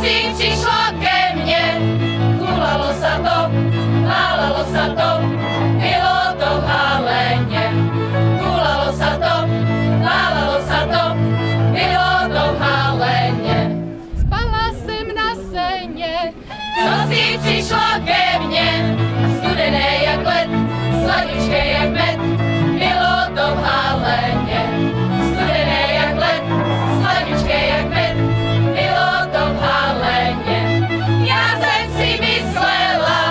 si přišlo ke mně, chulalo sa to, válalo sa to, bylo to v Haleně. Chulalo sa to, válalo sa to, bylo to v Haleně. Spala jsem na seně, Co si přišlo ke mně, studené jak led, sladučké jak med, bylo to v Haleně. Studené jak led, sladučké jak med, bylo to v Haleně. Já jsem si myslela,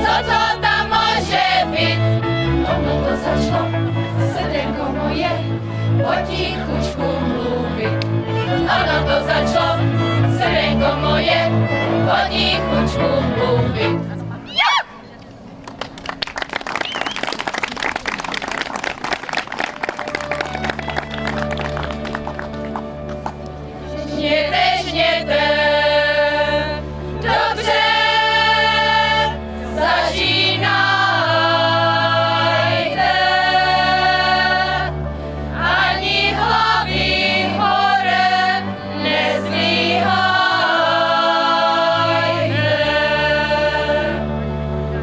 co to tam může být. Ono to začalo, srdenko moje, potichučku mluvit. Ono to začalo, srdenko moje, potichučku mluvit. Žněte, dobře, zažínajte, ani hlavy hore nezdvíhajte.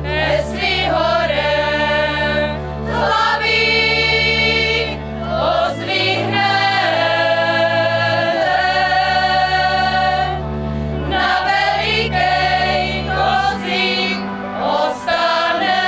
Jestli hore hlavy pozdvihnete, na velikej kozi ostane.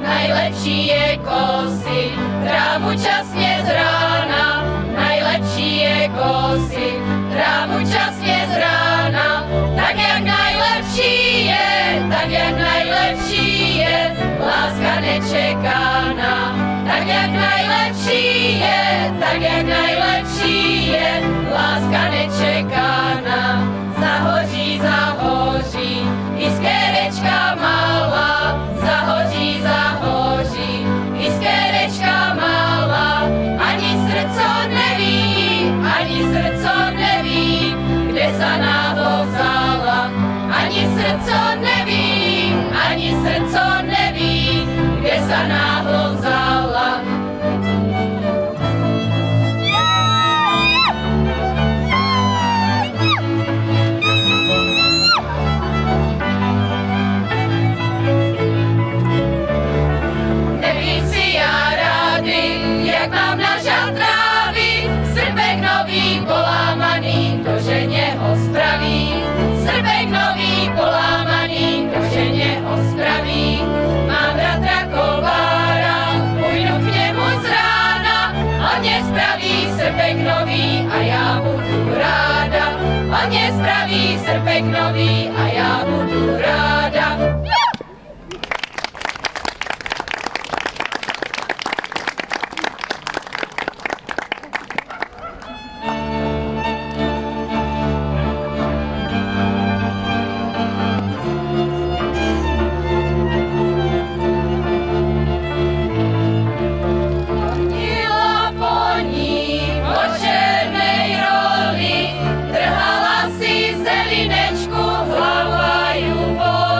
Najlepší je kosi trávu časně z rána. Najlepší je kosi trávu časně z rána. Tak jak najlepší je, tak jak najlepší je, láska nečekaná. Tak jak najlepší je, tak jak najlepší je, láska nečekaná. Zahoří, zahoří, iskerečka malá, zahoří, zahoří, iskerečka malá. Ani srdco neví, kde sa náhodou vzala. Ani srdco neví, kde sa náhodou vzala. Nevím si já rády, jak mám na žatrávy, srpek nový polámaný, do ženě ho spraví. Srpek nový polámaný, do ženě ho spraví. Mám bratra Kolbára, půjdu k němu z rána, on mě spraví srpek nový a já budu ráda. On mě spraví srpek nový a já budu ráda. Chodila po ní po černej roli, trhala si zelinečku, hlava ju bolí.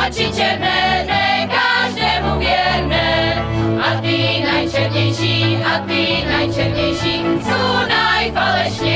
oči černé, ne každému věrné. A ty nejčernější, jsou najfalešnější.